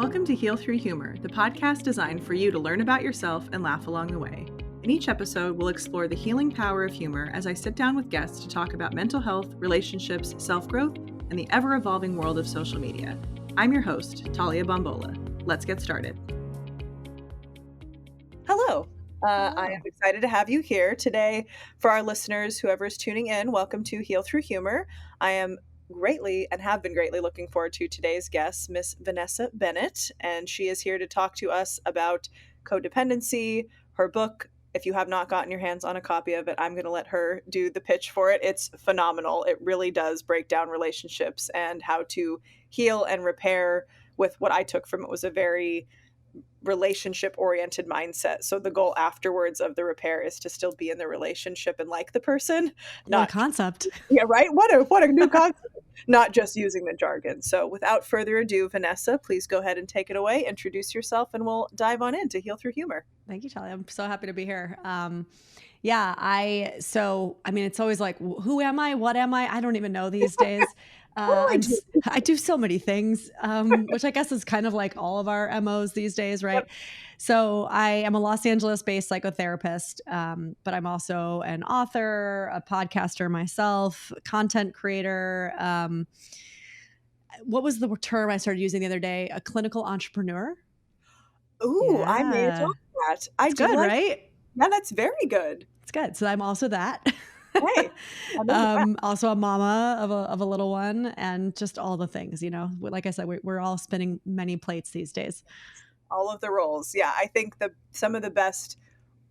Welcome to Heal Through Humor, the podcast designed for you to learn about yourself and laugh along the way. In each episode, we'll explore the healing power of humor as I sit down with guests to talk about mental health, relationships, self-growth, and the ever-evolving world of social media. I'm your host, Talia Bombola. Let's get started. Hello. I am excited to have you here today. For our listeners, whoever is tuning in, welcome to Heal Through Humor. I am greatly and have been greatly looking forward to today's guest, Miss Vanessa Bennett, and she is here to talk to us about codependency, her book. If you have not gotten your hands on a copy of it, I'm going to let her do the pitch for it. It's phenomenal. It really does break down relationships and how to heal and repair with what I took from it was a very relationship-oriented mindset. So the goal afterwards of the repair is to still be in the relationship and like the person. Not concept. Yeah, right? What a new concept. Not just using the jargon. So without further ado, Vanessa, please go ahead and take it away. Introduce yourself and we'll dive on into Heal Through Humor. Thank you, Talia. I'm so happy to be here. It's always like, who am I? What am I? I don't even know these days. I do so many things, which I guess is kind of like all of our MOs these days, right? Yep. So I am a Los Angeles-based psychotherapist, but I'm also an author, a podcaster myself, content creator. What was the term I started using the other day? A clinical entrepreneur. Ooh, yeah. I may have done that. It's good, right? Yeah, that's very good. It's good. So I'm also that. Hey, also a mama of a little one, and just all the things, you know, like I said, we're all spinning many plates these days. All of the roles. Yeah. I think some of the best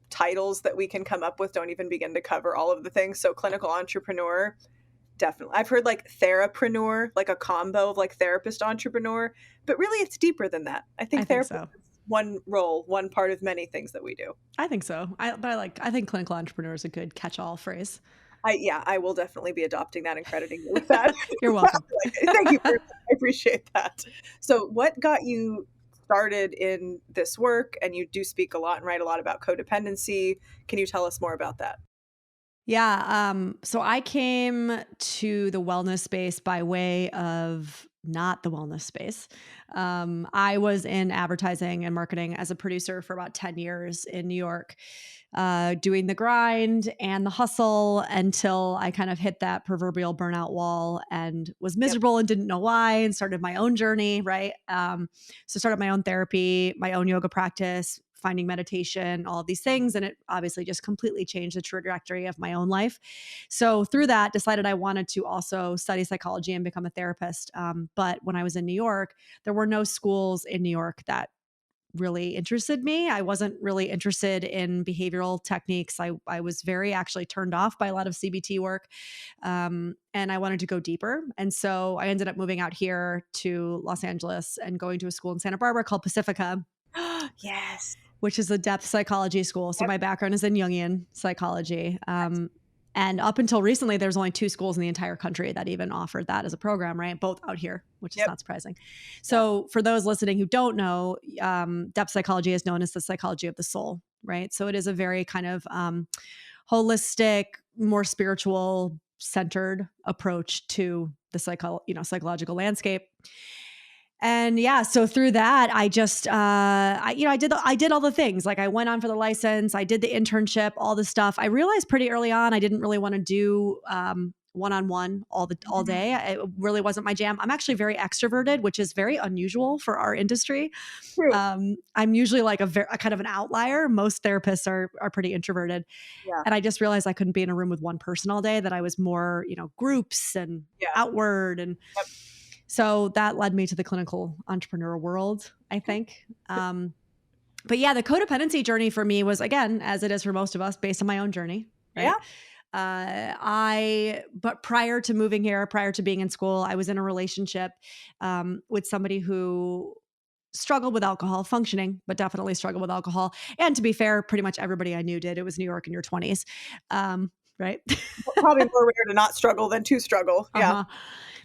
titles that we can come up with don't even begin to cover all of the things. So clinical entrepreneur, definitely. I've heard like therapreneur, like a combo of like therapist entrepreneur, but really it's deeper than that. I think therapist is one role, one part of many things that we do. I think so. I think clinical entrepreneur is a good catch-all phrase. I will definitely be adopting that and crediting you with that. You're welcome. Thank you. I appreciate that. So what got you started in this work? And you do speak a lot and write a lot about codependency. Can you tell us more about that? Yeah. So I came to the wellness space by way of not the wellness space. I was in advertising and marketing as a producer for about 10 years in New York, doing the grind and the hustle until I kind of hit that proverbial burnout wall and was miserable and didn't know why, and started my own journey, right? So started my own therapy, my own yoga practice, finding meditation, all of these things. And it obviously just completely changed the trajectory of my own life. So through that, decided I wanted to also study psychology and become a therapist. But when I was in New York, there were no schools in New York that really interested me. I wasn't really interested in behavioral techniques. I was very actually turned off by a lot of CBT work. And I wanted to go deeper. And so I ended up moving out here to Los Angeles and going to a school in Santa Barbara called Pacifica. Yes. Which is a depth psychology school. So my background is in Jungian psychology. And up until recently, there's only 2 schools in the entire country that even offered that as a program, right? Both out here, which is not surprising. So for those listening who don't know, depth psychology is known as the psychology of the soul, right? So it is a very kind of holistic, more spiritual centered approach to the psychological landscape. And yeah, so through that, I just, I did all the things. Like I went on for the license, I did the internship, all the stuff. I realized pretty early on, I didn't really want to do one-on-one all day. It really wasn't my jam. I'm actually very extroverted, which is very unusual for our industry. I'm usually like a kind of an outlier. Most therapists are pretty introverted. Yeah. And I just realized I couldn't be in a room with one person all day, that I was more, groups and outward and so that led me to the clinical entrepreneur world, I think. But yeah, the codependency journey for me was, again, as it is for most of us, based on my own journey. Right? Yeah. But prior to moving here, prior to being in school, I was in a relationship with somebody who struggled with alcohol, functioning, but definitely struggled with alcohol. And to be fair, pretty much everybody I knew did. It was New York in your 20s. Right? Probably more rare to not struggle than to struggle. Yeah.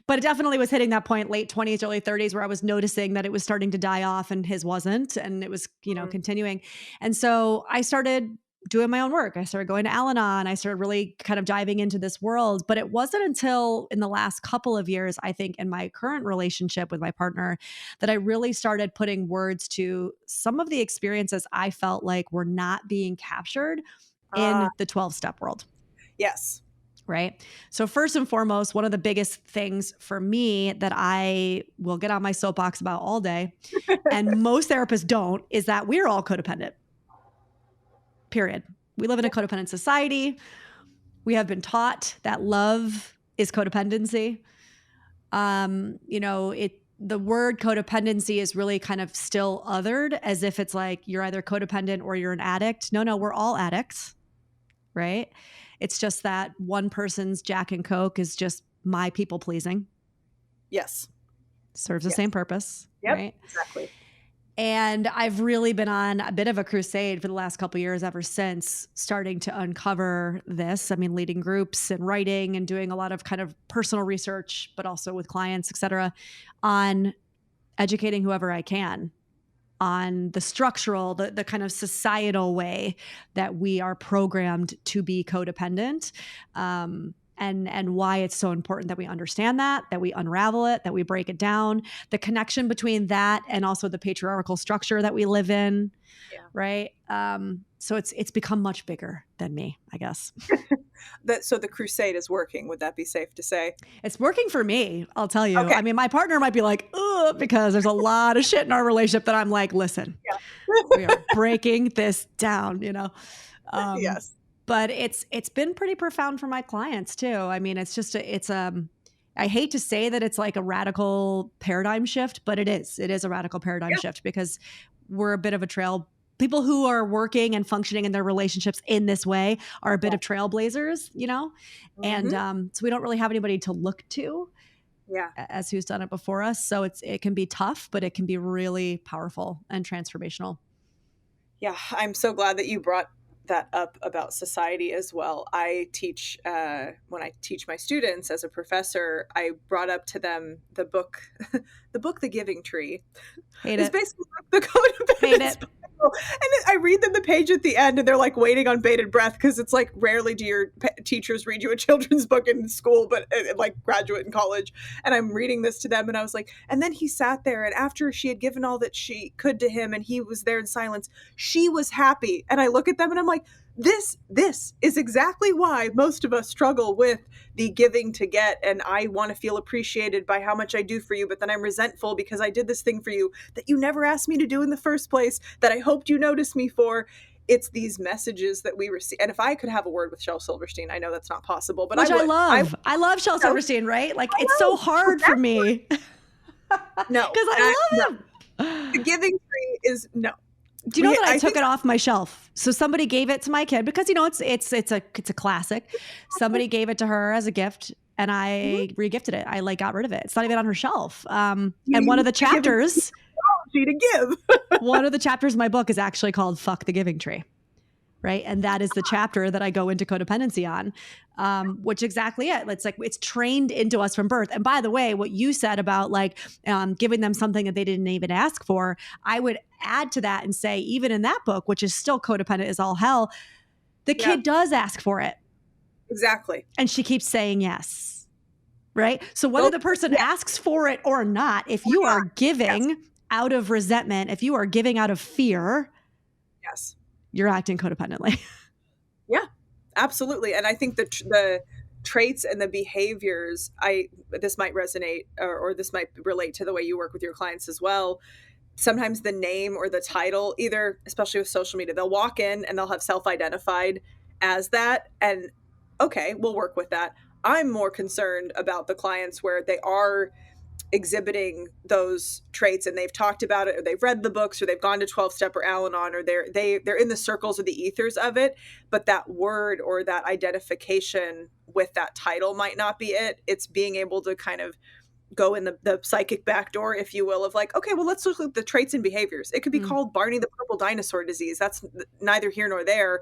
But it definitely was hitting that point, late 20s, early 30s, where I was noticing that it was starting to die off and his wasn't. And it was, continuing. And so I started doing my own work. I started going to Al-Anon. I started really kind of diving into this world. But it wasn't until in the last couple of years, I think, in my current relationship with my partner, that I really started putting words to some of the experiences I felt like were not being captured Ah, in the 12-step world. yes. Right. So, first and foremost, one of the biggest things for me that I will get on my soapbox about all day, and most therapists don't, is that we're all codependent. Period. We live in a codependent society. We have been taught that love is codependency. The word codependency is really kind of still othered as if it's like you're either codependent or you're an addict. No, we're all addicts, right? It's just that one person's Jack and Coke is just my people pleasing. Yes. Serves the same purpose, Yep, right? exactly. And I've really been on a bit of a crusade for the last couple of years ever since starting to uncover this. I mean, leading groups and writing and doing a lot of kind of personal research, but also with clients, et cetera, on educating whoever I can on the structural, the kind of societal way that we are programmed to be codependent. And why it's so important that we understand that we unravel it, that we break it down, the connection between that and also the patriarchal structure that we live in, right? So it's become much bigger than me, I guess. So the crusade is working. Would that be safe to say? It's working for me, I'll tell you. Okay. I mean, my partner might be like, ugh, because there's a lot of shit in our relationship that I'm like, listen, we are breaking this down, Yes. But it's been pretty profound for my clients too. I mean, it's just I hate to say that it's like a radical paradigm shift, but it is. It is a radical paradigm shift because we're a bit of a trail. People who are working and functioning in their relationships in this way are a bit of trailblazers, and so we don't really have anybody to look to as who's done it before us. So it can be tough, but it can be really powerful and transformational. Yeah, I'm so glad that you brought that up about society as well. I teach, when I teach my students as a professor, I brought up to them the book, The Giving Tree. Hate it's it. basically like the Codependent. Hate it. And I read them the page at the end and they're like waiting on bated breath because it's like rarely do your teachers read you a children's book in school, but like graduate and college. And I'm reading this to them and I was like, and then he sat there and after she had given all that she could to him and he was there in silence, she was happy. And I look at them and I'm like, this is exactly why most of us struggle with the giving to get. And I want to feel appreciated by how much I do for you, but then I'm resentful because I did this thing for you that you never asked me to do in the first place, that I hoped you noticed me for. It's these messages that we receive. And if I could have a word with Shel Silverstein, I know that's not possible, but Which I would. I love Shel Silverstein, right? Like it's so hard for me. No. Because I love him. The Giving Tree is no. Do you know that I took it off my shelf? So somebody gave it to my kid because it's a classic. Somebody gave it to her as a gift, and I regifted it. I got rid of it. It's not even on her shelf. And one of the chapters to give. one of the chapters in my book is actually called "Fuck the Giving Tree." Right. And that is the chapter that I go into codependency on, which exactly it. It's like it's trained into us from birth. And by the way, what you said about giving them something that they didn't even ask for, I would add to that and say, even in that book, which is still codependent as all hell, the kid does ask for it. Exactly. And she keeps saying yes. Right. So whether the person asks for it or not, if you are giving out of resentment, if you are giving out of fear, you're acting codependently. Yeah, absolutely. And I think the traits and the behaviors, this might resonate or this might relate to the way you work with your clients as well. Sometimes the name or the title, either, especially with social media, they'll walk in and they'll have self-identified as that. And okay, we'll work with that. I'm more concerned about the clients where they are exhibiting those traits and they've talked about it or they've read the books or they've gone to 12-step or Al-Anon or they're in the circles or the ethers of it, but that word or that identification with that title might not be it. It's being able to kind of go in the psychic back door, if you will, of like, okay, well, let's look at the traits and behaviors. It could be called Barney the Purple Dinosaur disease. That's neither here nor there.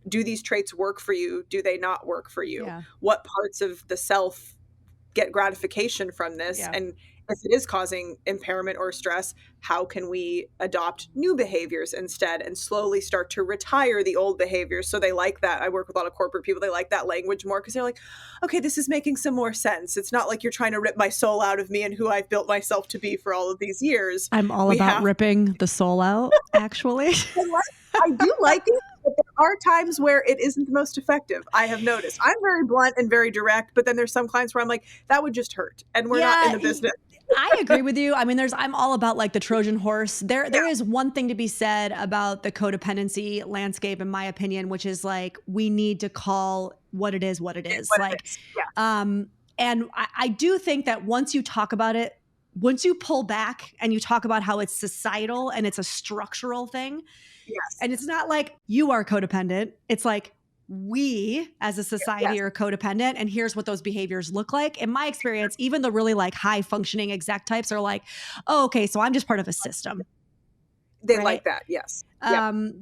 Do these traits work for you? Do they not work for you? Yeah. What parts of the self get gratification from this? Yeah. And if it is causing impairment or stress, how can we adopt new behaviors instead and slowly start to retire the old behaviors? So they like that. I work with a lot of corporate people. They like that language more because they're like, okay, this is making some more sense. It's not like you're trying to rip my soul out of me and who I've built myself to be for all of these years. I'm all about ripping the soul out, actually. I do like it, but there are times where it isn't the most effective. I have noticed. I'm very blunt and very direct, but then there's some clients where I'm like, that would just hurt. And we're not in the business. I agree with you. I mean, I'm all about like the Trojan horse. There is one thing to be said about the codependency landscape, in my opinion, which is like, we need to call what it is. And I do think that once you talk about it, once you pull back and you talk about how it's societal and it's a structural thing, and it's not like you are codependent, it's like, we as a society are codependent, and here's what those behaviors look like. In my experience, even the really like high functioning exec types are like, oh, okay, so I'm just part of a system. They like that. Yes.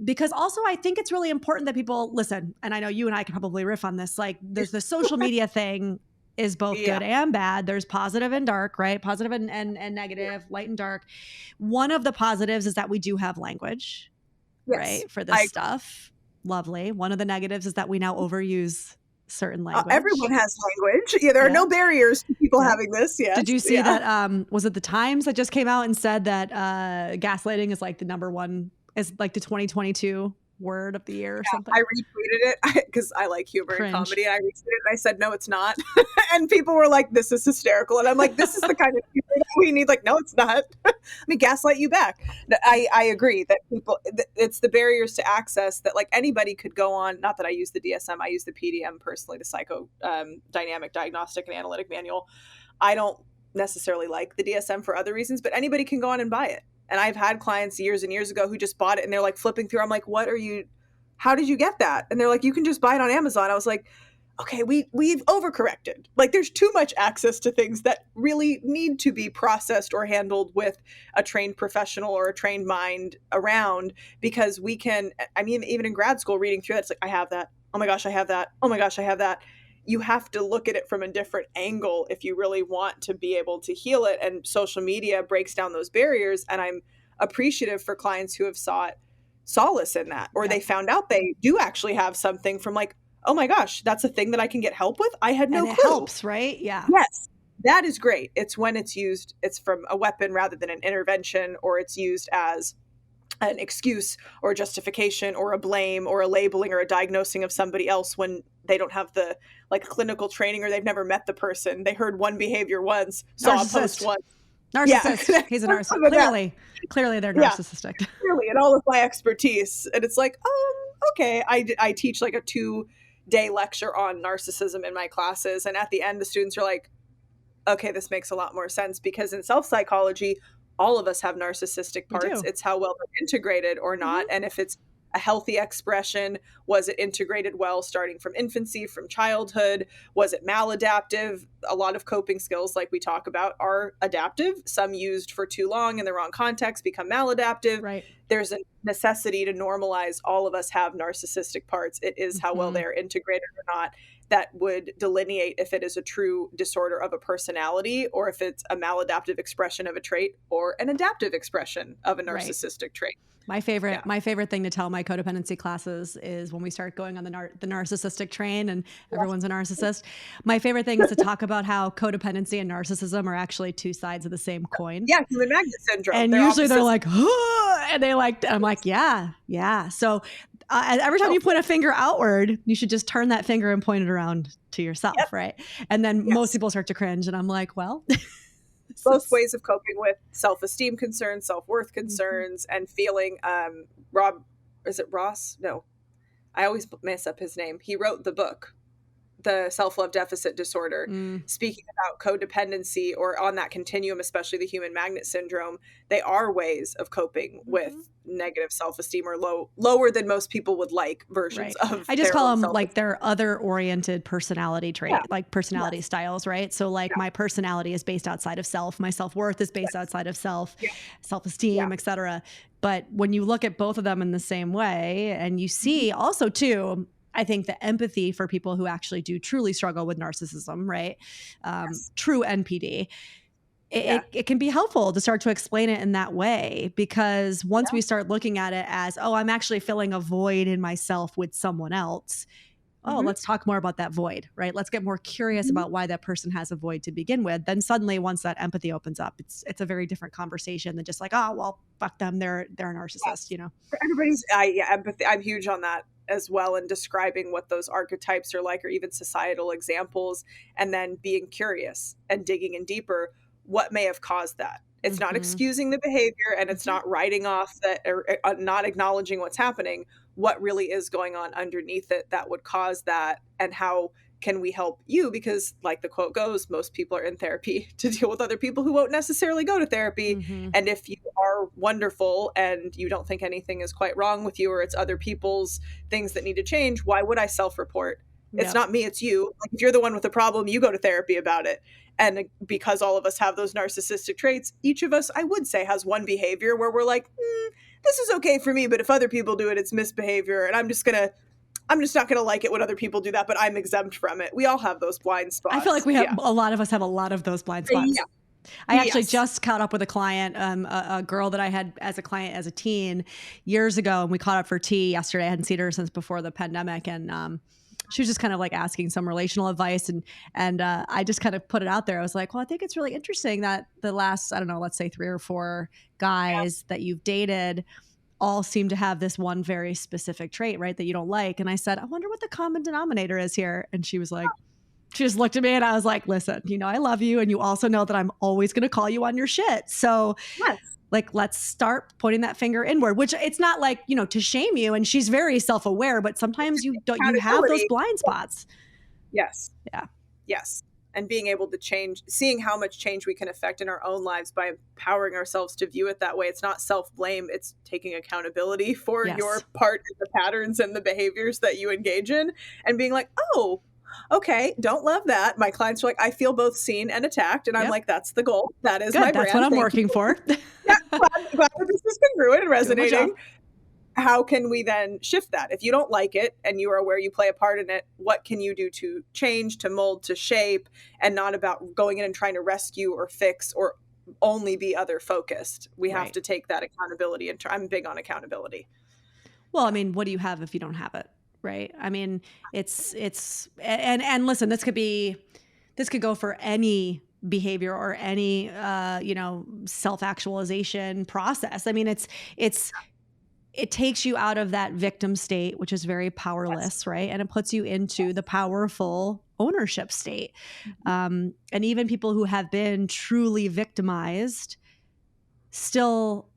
Because also I think it's really important that people listen. And I know you and I can probably riff on this. Like there's the social media thing is both good and bad. There's positive and dark, right? Positive and negative, light and dark. One of the positives is that we do have language, right? For this stuff. Lovely. One of the negatives is that we now overuse certain language. Everyone has language. Yeah, there are no barriers to people having this. Yeah. Did you see that? Was it the Times that just came out and said that gaslighting is like the number one, is like the 2022 word of the year or something? I retweeted it because I like humor and comedy. And I retweeted it and I said, no, it's not. And people were like, this is hysterical. And I'm like, this is the kind of humor that we need. Like, no, it's not. Let me gaslight you back. I agree that it's the barriers to access that like anybody could go on. Not that I use the DSM, I use the PDM personally, the Psycho Dynamic Diagnostic and Analytic Manual. I don't necessarily like the DSM for other reasons, but anybody can go on and buy it. And I've had clients years and years ago who just bought it and they're like flipping through. I'm like, how did you get that? And they're like, you can just buy it on Amazon. I was like, okay, we've overcorrected. Like there's too much access to things that really need to be processed or handled with a trained professional or a trained mind around, because we can, I mean, even in grad school reading through that, it's like, I have that. Oh my gosh, I have that. Oh my gosh, I have that. You have to look at it from a different angle if you really want to be able to heal it. And social media breaks down those barriers. And I'm appreciative for clients who have sought solace in that, or they found out they do actually have something from like, oh my gosh, that's a thing that I can get help with. I had no clue. It helps, right? Yeah. Yes. That is great. It's when it's used, it's from a weapon rather than an intervention, or it's used as an excuse or justification or a blame or a labeling or a diagnosing of somebody else when they don't have the like clinical training or they've never met the person. They heard one behavior once, saw a post once. Narcissist. Yeah. He's a narcissist. Clearly they're narcissistic. Clearly, and all of my expertise. And it's like, okay. I teach like a 2-day lecture on narcissism in my classes. And at the end, the students are like, okay, this makes a lot more sense, because in self-psychology, all of us have narcissistic parts. It's how well they're integrated or not. And if it's a healthy expression, was it integrated well starting from infancy, from childhood? Was it maladaptive? A lot of coping skills, like we talk about, are adaptive. Some used for too long in the wrong context become maladaptive. Right. There's a necessity to normalize all of us have narcissistic parts. It is how well they're integrated or not that would delineate if it is a true disorder of a personality, or if it's a maladaptive expression of a trait or an adaptive expression of a narcissistic trait. My favorite thing to tell my codependency classes is when we start going on the narcissistic train and everyone's a narcissist. My favorite thing is to talk about how codependency and narcissism are actually two sides of the same coin. Yeah, human magnet syndrome. And usually they're like, and I'm like, yeah. So every time you point a finger outward, you should just turn that finger and point it around to yourself, right? And then most people start to cringe, and I'm like, well. Both ways of coping with self-esteem concerns, self-worth concerns, and feeling. Is it Ross? No, I always mess up his name. He wrote the book, The Self-Love Deficit Disorder, speaking about codependency, or on that continuum, especially the human magnet syndrome. They are ways of coping with negative self-esteem, or lower than most people would like versions of. I just call them like their other-oriented personality trait, like personality styles, right? So like my personality is based outside of self. My self-worth is based outside of self, self-esteem, etc. But when you look at both of them in the same way, and you see also too, I think the empathy for people who actually do truly struggle with narcissism, right? True NPD. Yeah. it can be helpful to start to explain it in that way, because once Yeah. we start looking at it as, oh, I'm actually filling a void in myself with someone else. Oh, Mhm. let's talk more about that void, right? Let's get more curious Mhm. about why that person has a void to begin with. Then suddenly, once that empathy opens up, it's a very different conversation than just like, oh, well, fuck them, they're a narcissist, Yes. you know? For everybody's yeah, empathy. I'm huge on that as well, in describing what those archetypes are like, or even societal examples, and then being curious and digging in deeper what may have caused that. It's not Mm-hmm. excusing the behavior, and it's Mm-hmm. not writing off that, or not acknowledging what's happening. What really is going on underneath it that would cause that, and how can we help you? Because, like the quote goes, most people are in therapy to deal with other people who won't necessarily go to therapy. Mm-hmm. And if you are wonderful and you don't think anything is quite wrong with you, or it's other people's things that need to change, why would I self report? It's Yep. not me, it's you. Like, if you're the one with the problem, you go to therapy about it. And because all of us have those narcissistic traits, each of us, I would say, has one behavior where we're like, this is okay for me, but if other people do it, it's misbehavior. And I'm just not gonna like it when other people do that, but I'm exempt from it. We all have those blind I feel like spots. we have Yeah. a lot of us have a lot of those blind Yeah. spots. I actually Yes. just caught up with a client, a girl that I had as a client as a teen years ago, and we caught up for tea yesterday. I hadn't seen her since before the pandemic, and she was just kind of like asking some relational advice, and I just kind of put it out there. I was like, well, I think it's really interesting that the last, I don't know, let's say 3 or 4 Yeah. guys that you've dated all seem to have this one very specific trait, right, that you don't like. And I said, I wonder what the common denominator is here. And she was like, she just looked at me and I was like, listen, you know, I love you. And you also know that I'm always going to call you on your shit. So, Yes. like, let's start pointing that finger inward, which it's not like, you know, to shame you. And she's very self aware, but sometimes you don't, you have those Accountability. blind spots. Yes. Yeah. Yes. And being able to change, seeing how much change we can affect in our own lives by empowering ourselves to view it that way. It's not self blame, it's taking accountability for your Yes. part in the patterns and the behaviors that you engage in, and being like, oh, okay, don't love that. My clients are like, I feel both seen and attacked. And I'm Yep. like, that's the goal. That is my Good. That's what brand. I'm Thank you. working for. Yeah, glad that this is congruent and Doing my resonating. job. How can we then shift that? If you don't like it and you are aware you play a part in it, what can you do to change, to mold, to shape, and not about going in and trying to rescue or fix or only be other focused? We have Right. to take that accountability, and I'm big on accountability. Well, I Yeah. mean, what do you have if you don't have it? Right. I mean, and listen, this could go for any behavior or any, you know, self-actualization process. I mean, it takes you out of that victim state, which is very Yes. powerless, right? And it puts you into the powerful ownership state. Mhm. And even people who have been truly victimized still,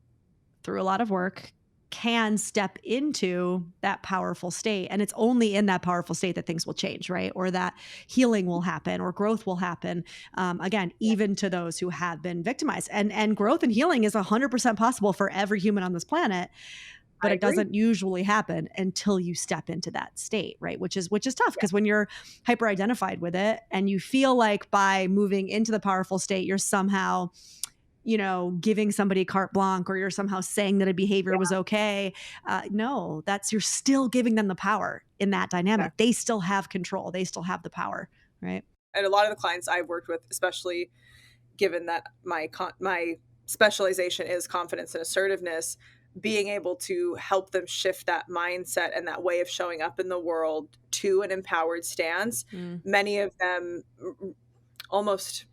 through a lot of work, can step into that powerful state. And it's only in that powerful state that things will change, right? Or that healing will happen or growth will happen. Again, Yeah. even to those who have been victimized. And growth and healing is 100% possible for every human on this planet, but I it agree. doesn't usually happen until you step into that state, right? Which is tough, Yeah. because when you're hyper identified with it and you feel like by moving into the powerful state, you're somehow, you know, giving somebody carte blanche, or you're somehow saying that a behavior was Yeah. okay. No, that's, you're still giving them the power in that dynamic. Exactly. They still have control. They still have the power, right? And a lot of the clients I've worked with, especially given that my specialization is confidence and assertiveness, being able to help them shift that mindset and that way of showing up in the world to an empowered stance. Mm. Many of them almost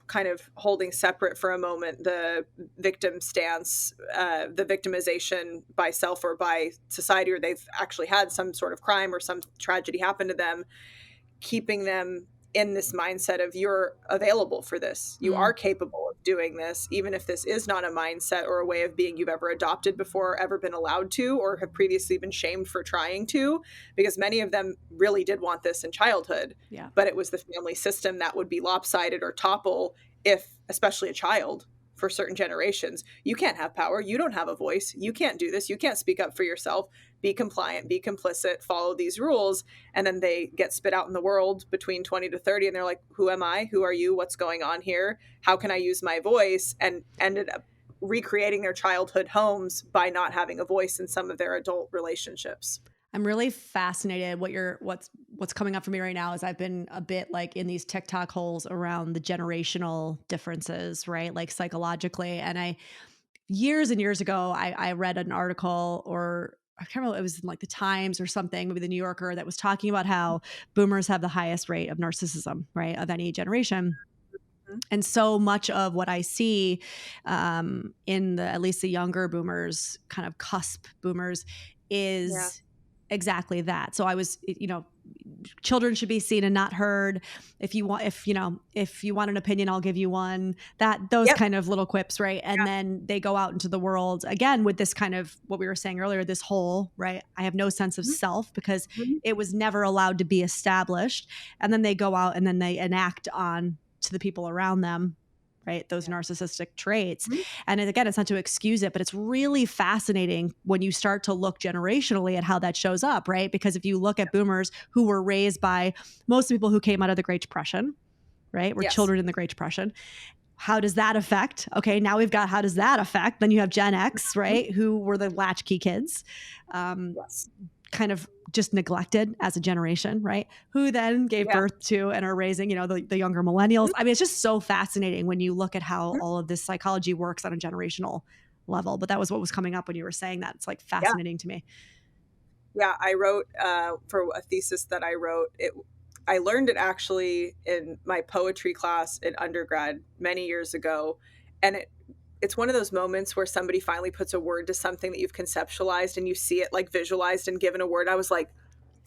kind of holding separate for a moment the victim stance, the victimization by self or by society, or they've actually had some sort of crime or some tragedy happen to them, keeping them in this mindset of, you're available for this. You Mm. are capable of doing this, even if this is not a mindset or a way of being you've ever adopted before, or ever been allowed to, or have previously been shamed for trying to, because many of them really did want this in childhood, Yeah. but it was the family system that would be lopsided or topple if, especially a child, for certain generations, you can't have power, you don't have a voice, you can't do this, you can't speak up for yourself, be compliant, be complicit, follow these rules. And then they get spit out in the world between 20 to 30, and they're like, who am I? Who are you? What's going on here? How can I use my voice? And ended up recreating their childhood homes by not having a voice in some of their adult relationships. I'm really fascinated what's what's coming up for me right now is I've been a bit like in these TikTok holes around the generational differences, right? Like psychologically. And years and years ago, I read an article, or I can't remember, it was in like the Times or something, maybe the New Yorker, that was talking about how boomers have the highest rate of narcissism, right, of any generation. Mhm. And so much of what I see in at least the younger boomers, kind of cusp boomers, Yeah. is exactly that. So children should be seen and not heard. If you want an opinion, I'll give you one. Those Yep. kind of little quips, right? And Yeah. then they go out into the world again with this kind of what we were saying earlier, this whole, right? I have no sense of Mhm. self because Mhm. it was never allowed to be established. And then they go out and then they enact on to the people around them, right? Those Yeah. narcissistic traits. Mhm. And again, it's not to excuse it, but it's really fascinating when you start to look generationally at how that shows up, right? Because if you look at boomers who were raised by most people who came out of the Great Depression, right? Were Yes. children in the Great Depression. How does that affect? Okay, now we've got how does that affect? Then you have Gen X, Mhm. right? Who were the latchkey kids. Um, Yes. kind of just neglected as a generation, right? Who then gave Yeah. birth to and are raising, the younger millennials. Mhm. I mean, it's just so fascinating when you look at how Mhm. all of this psychology works on a generational level. But that was what was coming up when you were saying that. It's like Yeah. fascinating to me. Yeah. I wrote for a thesis that I wrote. I learned it actually in my poetry class in undergrad many years ago, and it's one of those moments where somebody finally puts a word to something that you've conceptualized and you see it like visualized and given a word. I was like,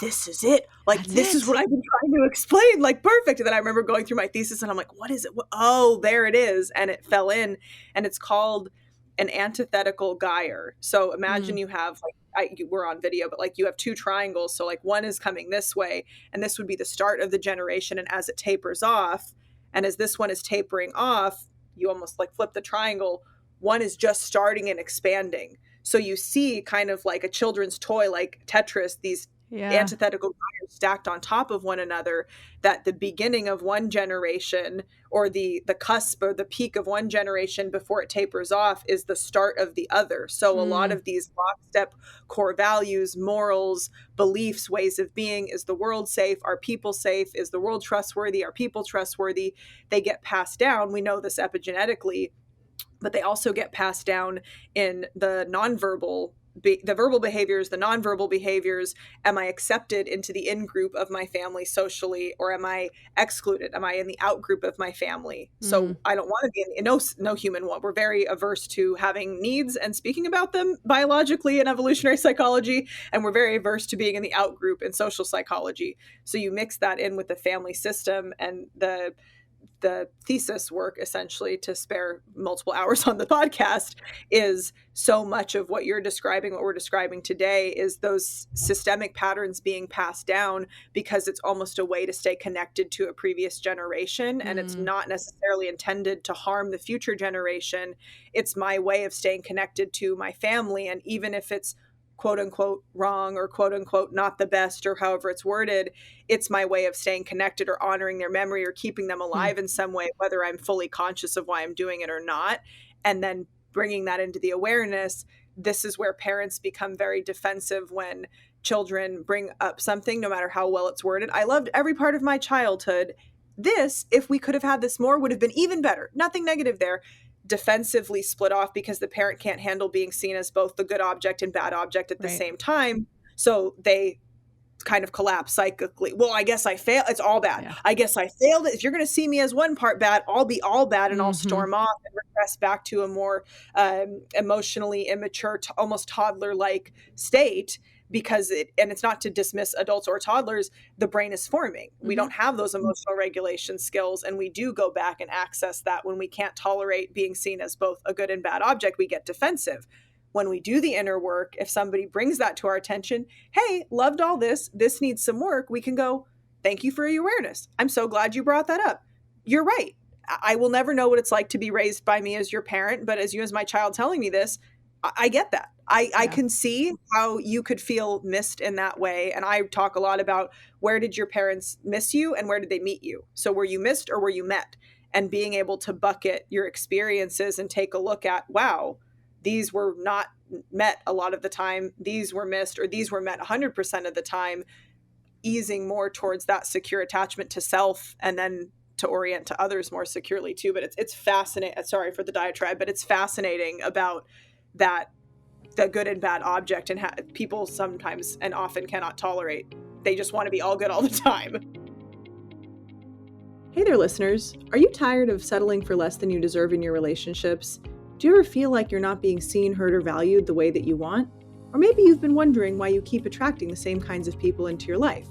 this is it. Like, That's this is what it. I've been trying to explain. Like, perfect. And then I remember going through my thesis and I'm like, what is it? Oh, there it is. And it fell in. And it's called an antithetical gyre. So imagine Mm, you have like, we're on video, but like you have two triangles. So like one is coming this way, and this would be the start of the generation. And as it tapers off, and as this one is tapering off, you almost like flip the triangle. One is just starting and expanding. So you see kind of like a children's toy, like Tetris, these yeah. antithetical gyres stacked on top of one another, that the beginning of one generation, or the cusp or the peak of one generation before it tapers off, is the start of the other. So a lot Mm, of these lockstep core values, morals, beliefs, ways of being: is the world safe? Are people safe? Is the world trustworthy? Are people trustworthy? They get passed down. We know this epigenetically, but they also get passed down in the nonverbal, the verbal behaviors, the nonverbal behaviors. Am I accepted into the in group of my family socially, or am I excluded? Am I in the out group of my family? mm, So I don't want to be in, no human one. We're very averse to having needs and speaking about them biologically in evolutionary psychology, and we're very averse to being in the out group in social psychology. So you mix that in with the family system, and the thesis work, essentially, to spare multiple hours on the podcast, is so much of what you're describing, what we're describing today, is those systemic patterns being passed down because it's almost a way to stay connected to a previous generation. And it's mm, not necessarily intended to harm the future generation. It's my way of staying connected to my family. And even if it's quote unquote wrong, or quote unquote not the best, or however it's worded, it's my way of staying connected or honoring their memory or keeping them mm, alive in some way, whether I'm fully conscious of why I'm doing it or not. And then bringing that into the awareness. This is where parents become very defensive when children bring up something, no matter how well it's worded. I loved every part of my childhood. This, if we could have had this more, would have been even better. Nothing negative there. Defensively split off because the parent can't handle being seen as both the good object and bad object at the right. same time. So they kind of collapse psychically. Well, I guess I failed. It's all bad. Yeah. I guess I failed. If you're going to see me as one part bad, I'll be all bad, and I'll Hmm. storm off and regress back to a more emotionally immature, almost toddler-like state. Because it's not to dismiss adults or toddlers, the brain is forming. We Hmm. don't have those emotional regulation skills, and we do go back and access that when we can't tolerate being seen as both a good and bad object. We get defensive. When we do the inner work, if somebody brings that to our attention, hey, loved all this needs some work, we can go, thank you for your awareness. I'm so glad you brought that up. You're right. I will never know what it's like to be raised by me as your parent, but as you as my child telling me this, I get that. I Yeah. can see how you could feel missed in that way. And I talk a lot about, where did your parents miss you and where did they meet you? So were you missed or were you met? And being able to bucket your experiences and take a look at, wow, these were not met a lot of the time, these were missed, or these were met 100% of the time. easing more towards that secure attachment to self, and then to orient to others more securely too. But it's fascinating. Sorry for the diatribe, but it's fascinating about that, the good and bad object, and people sometimes and often cannot tolerate. They just want to be all good all the time. Hey there, listeners. Are you tired of settling for less than you deserve in your relationships? Do you ever feel like you're not being seen, heard, or valued the way that you want? Or maybe you've been wondering why you keep attracting the same kinds of people into your life,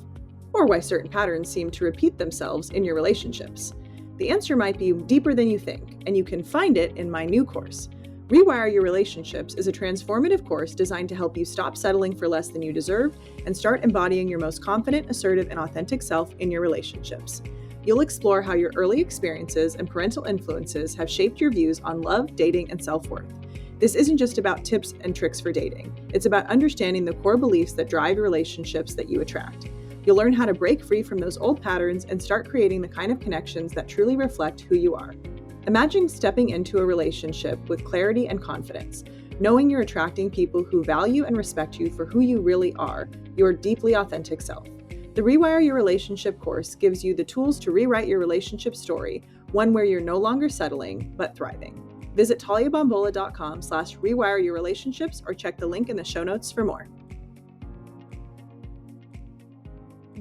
or why certain patterns seem to repeat themselves in your relationships. The answer might be deeper than you think, and you can find it in my new course. Rewire Your Relationships is a transformative course designed to help you stop settling for less than you deserve and start embodying your most confident, assertive, and authentic self in your relationships. You'll explore how your early experiences and parental influences have shaped your views on love, dating, and self-worth. This isn't just about tips and tricks for dating. It's about understanding the core beliefs that drive relationships that you attract. You'll learn how to break free from those old patterns and start creating the kind of connections that truly reflect who you are. Imagine stepping into a relationship with clarity and confidence, knowing you're attracting people who value and respect you for who you really are, your deeply authentic self. The Rewire Your Relationship course gives you the tools to rewrite your relationship story, one where you're no longer settling, but thriving. Visit taliabombola.com/rewireyourrelationships or check the link in the show notes for more.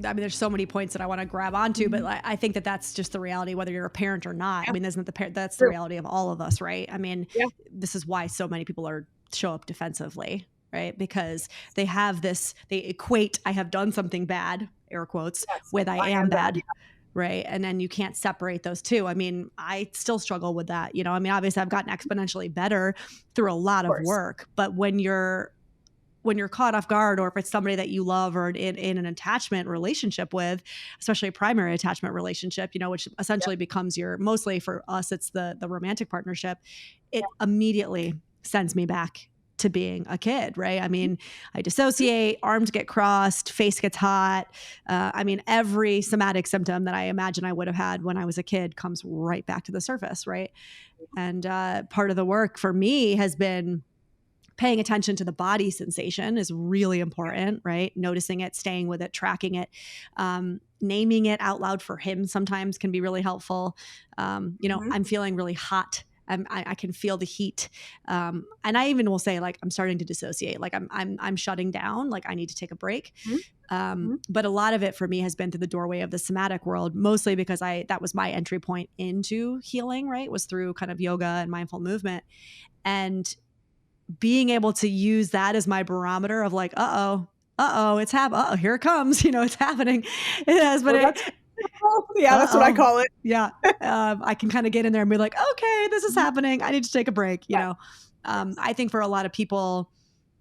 I mean, there's so many points that I want to grab onto, but I think that that's just the reality, whether you're a parent or not. Yeah. I mean, that's the reality of all of us, right? I mean, This is why so many people show up defensively, right? Because they have this, they equate, I have done something bad, air quotes, with I am bad. Right. And then you can't separate those two. I mean, I still struggle with that. You know, I mean, obviously I've gotten exponentially better through a lot of work, but when you're caught off guard, or if it's somebody that you love or in an attachment relationship with, especially a primary attachment relationship, you know, which essentially becomes mostly for us, it's the romantic partnership, it immediately sends me back to being a kid, right? I mean, I dissociate, arms get crossed, face gets hot. I mean, every somatic symptom that I imagine I would have had when I was a kid comes right back to the surface, right? And part of the work for me has been paying attention to the body sensation is really important, right? Noticing it, staying with it, tracking it, naming it out loud for him sometimes can be really helpful. You know, I'm feeling really hot. I can feel the heat. And I even will say, like, I'm starting to dissociate. Like I'm shutting down. Like I need to take a break. But a lot of it for me has been through the doorway of the somatic world, mostly because that was my entry point into healing, right? Was through kind of yoga and mindful movement. And being able to use that as my barometer of like, it's happening. Here it comes. You know, it's happening. It has, but that's what I call it. Yeah. I can kind of get in there and be like, okay, this is happening. I need to take a break. You know, I think for a lot of people,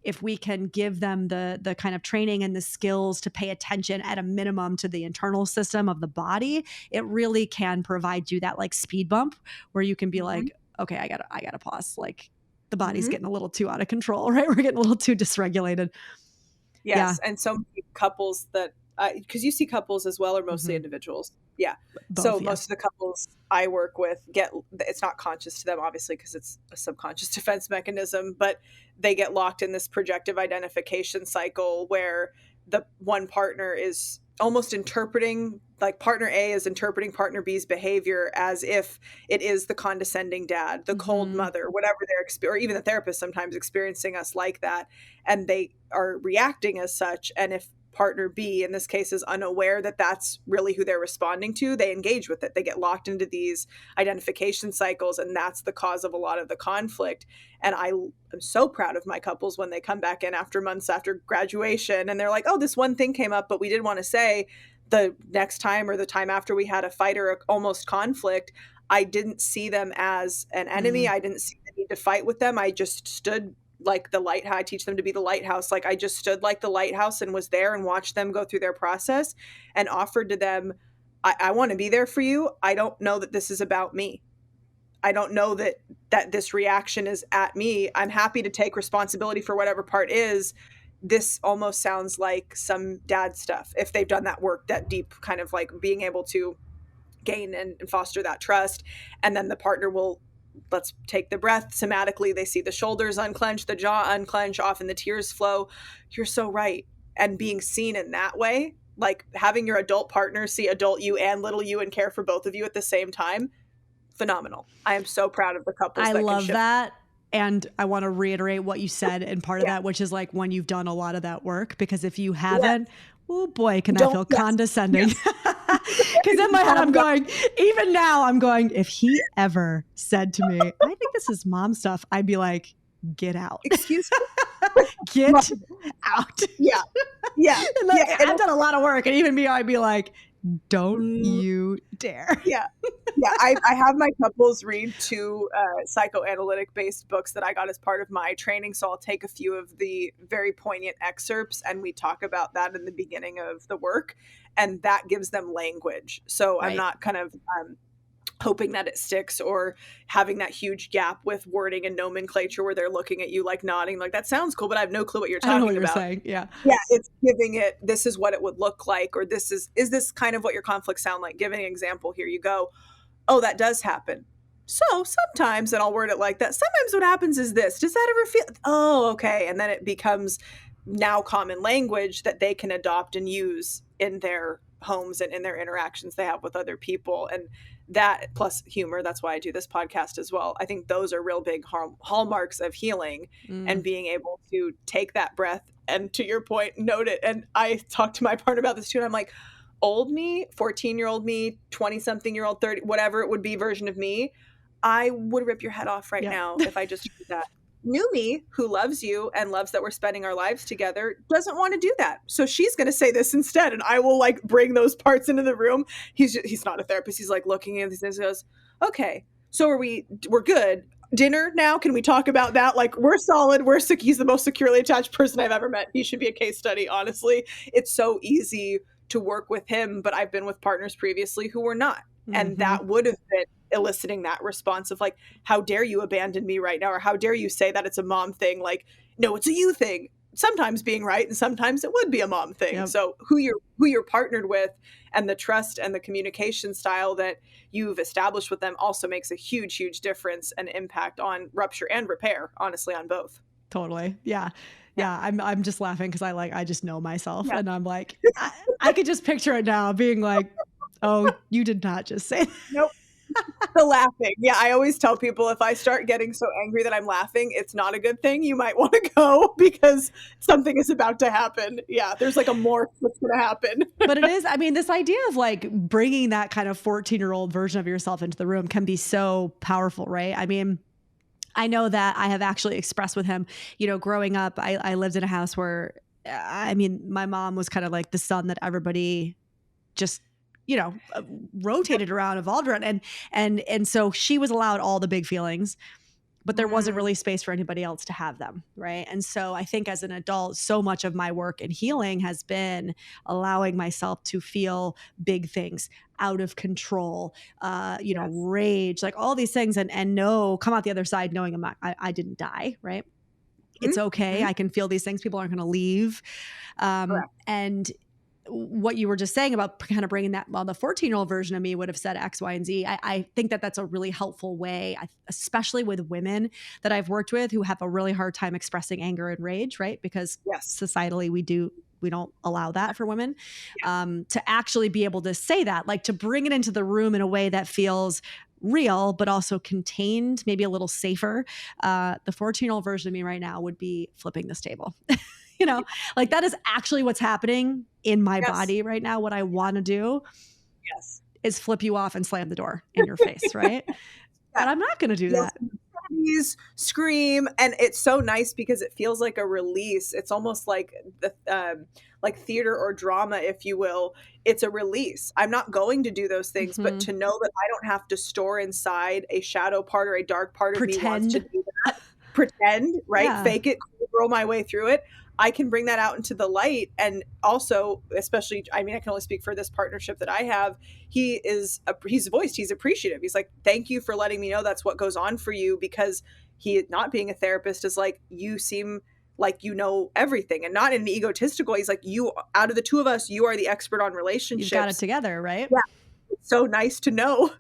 if we can give them the kind of training and the skills to pay attention at a minimum to the internal system of the body, it really can provide you that like speed bump where you can be like, okay, I gotta pause. Like the body's getting a little too out of control, right? We're getting a little too dysregulated. Yes. Yeah. And so many couples that, because you see couples as well, or mostly individuals. Yeah. Both, most of the couples I work with it's not conscious to them, obviously, because it's a subconscious defense mechanism, but they get locked in this projective identification cycle where the one partner is almost interpreting, like partner A is interpreting partner B's behavior as if it is the condescending dad, the cold mother, whatever or even the therapist sometimes experiencing us like that. And they are reacting as such. And if partner B, in this case, is unaware that that's really who they're responding to, they engage with it. They get locked into these identification cycles, and that's the cause of a lot of the conflict. And I am so proud of my couples when they come back in after months after graduation, and they're like, oh, this one thing came up, but we did want to say the next time or the time after we had a fight or almost conflict, I didn't see them as an enemy. I didn't see the need to fight with them. I just stood like the lighthouse. I teach them to be the lighthouse. Like I just stood like the lighthouse and was there and watched them go through their process and offered to them, I want to be there for you. I don't know that this is about me. I don't know that this reaction is at me. I'm happy to take responsibility for whatever part is. This almost sounds like some dad stuff. If they've done that work, that deep kind of like being able to gain and foster that trust. And then the partner will, let's take the breath. Somatically, they see the shoulders unclench, the jaw unclench, often the tears flow. You're so right. And being seen in that way like having your adult partner see adult you and little you and care for both of you at the same time, phenomenal. I am so proud of the couples I that can love shift. that. And I want to reiterate what you said and part of Yeah. that, which is like when you've done a lot of that work, because if you Yes. haven't, oh boy, can that Don't- feel yes. condescending? Yes. Because in my head, I'm going, even now, I'm going, if he ever said to me, I think this is mom stuff, I'd be like, get out. Excuse me? Get out. Yeah. Yeah. And like, yeah. I've done a lot of work. And even me, I'd be like, don't Mm. you dare. Yeah. Yeah. I have my couples read two psychoanalytic based books that I got as part of my training. So I'll take a few of the very poignant excerpts and we talk about that in the beginning of the work. And that gives them language. So Right. I'm not kind of hoping that it sticks or having that huge gap with wording and nomenclature where they're looking at you like nodding like that sounds cool, but I have no clue what you're I don't talking know what about. you're saying. Yeah. Yeah, it's giving it, this is what it would look like, or this is this kind of what your conflicts sound like? Giving an example, here you go. Oh, that does happen. So sometimes, and I'll word it like that, sometimes what happens is this. Does that ever feel, oh, okay. And then it becomes now common language that they can adopt and use in their homes and in their interactions they have with other people. And that plus humor, that's why I do this podcast as well. I think those are real big hallmarks of healing and being able to take that breath and, to your point, note it. And I talked to my partner about this too, and I'm like, old me, 14-year-old me, 20-something-year-old, 30, whatever it would be version of me, I would rip your head off right now if I just did that. New me, who loves you and loves that we're spending our lives together, doesn't want to do that. So she's going to say this instead, and I will like bring those parts into the room. He's not a therapist. He's like looking at this and goes, okay, so we're good. Dinner now? Can we talk about that? Like, we're solid. He's the most securely attached person I've ever met. He should be a case study, honestly. It's so easy to work with him, but I've been with partners previously who were not. And that would have been eliciting that response of like, how dare you abandon me right now? Or how dare you say that it's a mom thing? Like, no, it's a you thing. Sometimes being right, and sometimes it would be a mom thing. Yep. So who you're partnered with and the trust and the communication style that you've established with them also makes a huge, huge difference and impact on rupture and repair, honestly, on both. Totally. Yeah. Yeah. I'm just laughing because I just know myself and I'm like, I could just picture it now being like, oh, you did not just say that. Nope. The laughing. Yeah, I always tell people if I start getting so angry that I'm laughing, it's not a good thing. You might want to go because something is about to happen. Yeah, there's like a morph that's going to happen. But it is, I mean, this idea of like bringing that kind of 14-year-old version of yourself into the room can be so powerful, right? I mean, I know that I have actually expressed with him, you know, growing up, I lived in a house where, I mean, my mom was kind of like the son that everybody just, you know, rotated around, evolved around. And so she was allowed all the big feelings, but there wasn't really space for anybody else to have them. Right. And so I think as an adult, so much of my work in healing has been allowing myself to feel big things, out of control, you know, rage, like all these things and come out the other side knowing I didn't die. Right. It's okay. I can feel these things. People aren't going to leave. And what you were just saying about kind of bringing that, well, the 14-year-old version of me would have said X, Y, and Z. I think that that's a really helpful way, especially with women that I've worked with who have a really hard time expressing anger and rage, right? Because societally we don't allow that for women, to actually be able to say that, like to bring it into the room in a way that feels real, but also contained, maybe a little safer. The 14-year-old version of me right now would be flipping this table. You know, like that is actually what's happening in my body right now. What I want to do is flip you off and slam the door in your face, right? But I'm not going to do that. Scream, and it's so nice because it feels like a release. It's almost like the like theater or drama, if you will. It's a release. I'm not going to do those things, but to know that I don't have to store inside a shadow part or a dark part of me wants to do that. Pretend, right? Fake it, roll my way through it. I can bring that out into the light. And also, especially, I mean, I can only speak for this partnership that I have. He's voiced, he's appreciative. He's like, thank you for letting me know that's what goes on for you, because he, not being a therapist, is like, you seem like you know everything, and not in an egotistical way. He's like, you, out of the two of us, you are the expert on relationships. You've got it together, right? Yeah. It's so nice to know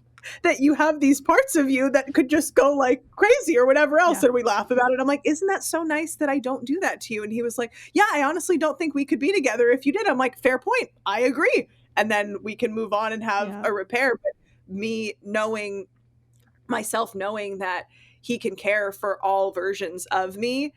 that you have these parts of you that could just go like crazy or whatever else. Yeah. And we laugh about it. I'm like, isn't that so nice that I don't do that to you? And he was like, yeah, I honestly don't think we could be together if you did. I'm like, fair point. I agree. And then we can move on and have Yeah. a repair. But me knowing myself, knowing that he can care for all versions of me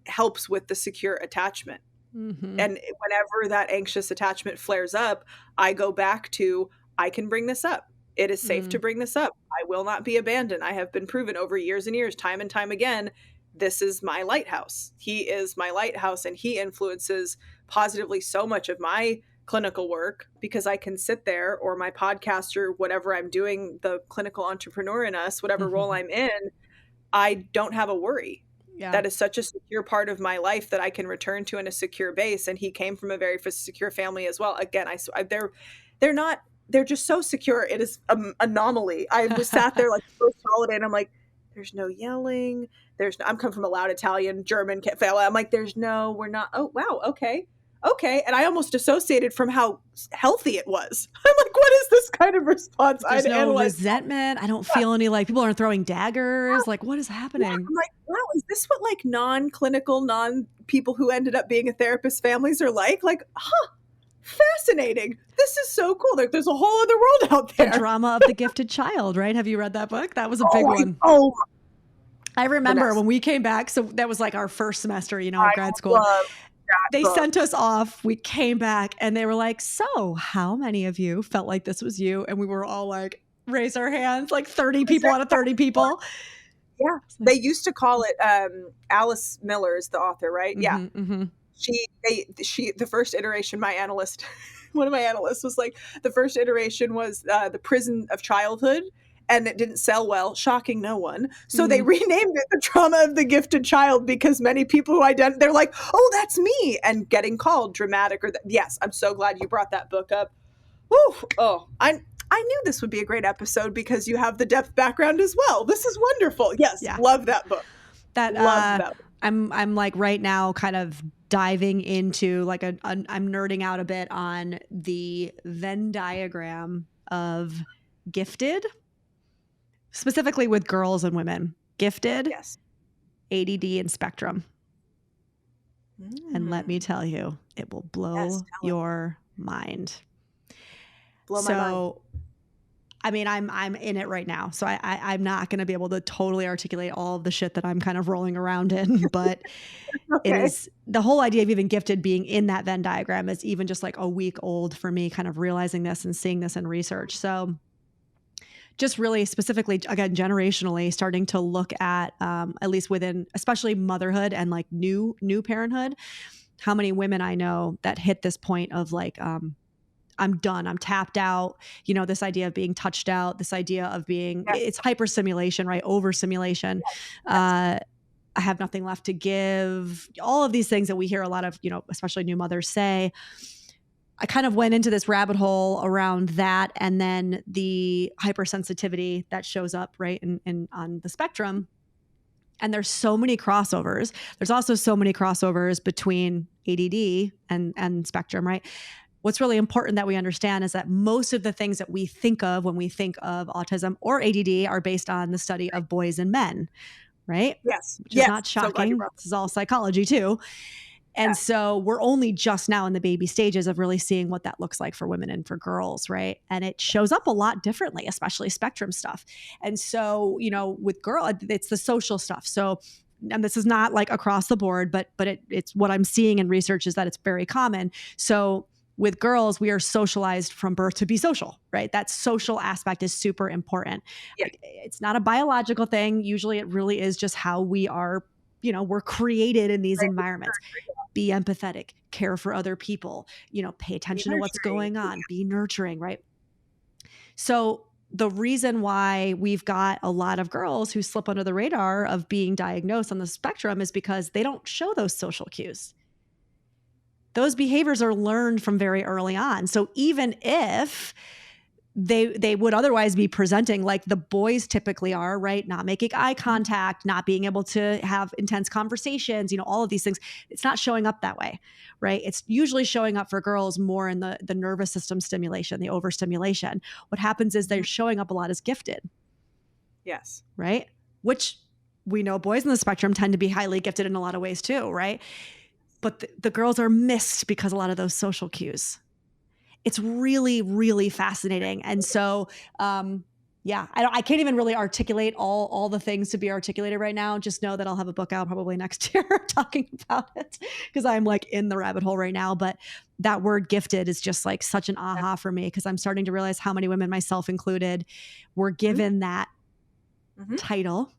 helps with the secure attachment. Mm-hmm. And whenever that anxious attachment flares up, I go back to, I can bring this up. It is safe to bring this up. I will not be abandoned. I have been proven over years and years, time and time again, this is my lighthouse. He is my lighthouse, and he influences positively so much of my clinical work because I can sit there, or my podcast, or whatever I'm doing, the clinical entrepreneur in us, whatever role I'm in, I don't have a worry. Yeah. That is such a secure part of my life that I can return to in a secure base. And he came from a very secure family as well. Again, they're just so secure. It is an anomaly. I was sat there like first holiday, and I'm like, there's no yelling. I'm coming from a loud Italian, German family. I'm like, we're not. Oh, wow. Okay. And I almost dissociated from how healthy it was. I'm like, what is this kind of response? There's no resentment. I don't feel any like people aren't throwing daggers. Like, what is happening? Yeah, I'm like, wow, is this what like non-clinical, non-people who ended up being a therapist families are like? Like, fascinating. This is so cool. There's a whole other world out there. The Drama of the Gifted Child, right? Have you read that book? That was a big one. I remember when we came back. So that was like our first semester, in grad school. They sent us off. We came back and they were like, so how many of you felt like this was you? And we were all like, raise our hands, like 30 people out of 30 people. Yeah. They used to call it, Alice Miller is the author, right? Mm-hmm, yeah. Mm-hmm. She, the first iteration, one of my analysts was like, the first iteration was the prison of childhood. And it didn't sell well, shocking no one. So they renamed it the Trauma of the Gifted Child because many people who they're like, oh, that's me, and getting called dramatic yes, I'm so glad you brought that book up. Woo! Oh, I knew this would be a great episode because you have the depth background as well. This is wonderful. Yes, yeah. Love that book. Love that. I'm like right now kind of diving into like I'm nerding out a bit on the Venn diagram of gifted. Specifically with girls and women. Gifted, yes. ADD, and spectrum. And let me tell you, it will blow your mind. Blow my mind. I mean, I'm in it right now. So I'm not going to be able to totally articulate all of the shit that I'm kind of rolling around in. But It is the whole idea of even gifted being in that Venn diagram is even just like a week old for me, kind of realizing this and seeing this in research. So just really specifically, again, generationally starting to look at least within, especially motherhood and like new parenthood, how many women I know that hit this point of like, I'm done. I'm tapped out. You know, this idea of being touched out, this idea of being, it's hyperstimulation, right? Overstimulation. I have nothing left to give. All of these things that we hear a lot of, you know, especially new mothers say. I kind of went into this rabbit hole around that, and then the hypersensitivity that shows up, right, in on the spectrum. And there's so many crossovers. There's also so many crossovers between ADD and spectrum, right? What's really important that we understand is that most of the things that we think of when we think of autism or ADD are based on the study of boys and men, right? Yes. Which is not shocking. This is all psychology too. And so we're only just now in the baby stages of really seeing what that looks like for women and for girls, right? And it shows up a lot differently, especially spectrum stuff. And so, you know, with girl, it's the social stuff. So, and this is not like across the board, but it's what I'm seeing in research is that it's very common. So with girls, we are socialized from birth to be social, right? That social aspect is super important. Yeah. It's not a biological thing. Usually it really is just how we are, you know, we're created in these environments. Be empathetic, care for other people, you know, pay attention to what's going on, be nurturing, right? So the reason why we've got a lot of girls who slip under the radar of being diagnosed on the spectrum is because they don't show those social cues. Those behaviors are learned from very early on. So even if they would otherwise be presenting like the boys typically are, right? Not making eye contact, not being able to have intense conversations, all of these things. It's not showing up that way, right? It's usually showing up for girls more in the nervous system stimulation, the overstimulation. What happens is they're showing up a lot as gifted. Yes. Right? Which we know boys in the spectrum tend to be highly gifted in a lot of ways too, right? But the girls are missed because a lot of those social cues. It's really, really fascinating. And so, I can't even really articulate all the things to be articulated right now. Just know that I'll have a book out probably next year talking about it because I'm like in the rabbit hole right now. But that word gifted is just like such an aha for me because I'm starting to realize how many women, myself included, were given that title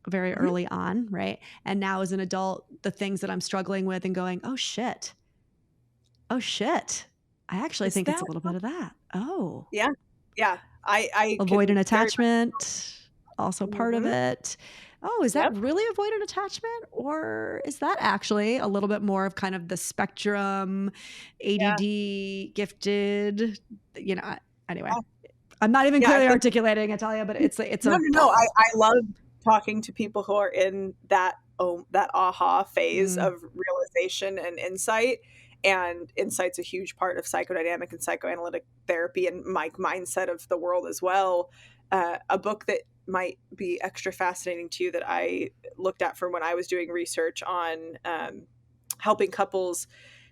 very early on, right? And now as an adult, the things that I'm struggling with and going, oh shit. I actually think it's a little bit of that. Oh. Yeah. Yeah. I avoidant attachment, also part of it. Oh, is that really avoidant attachment? Or is that actually a little bit more of kind of the spectrum, ADD, gifted, anyway. I'm not even clearly articulating it, Talia, but it's No. I love talking to people who are in that aha phase of realization and insight. And insight's a huge part of psychodynamic and psychoanalytic therapy and my mindset of the world as well. A book that might be extra fascinating to you that I looked at from when I was doing research on helping couples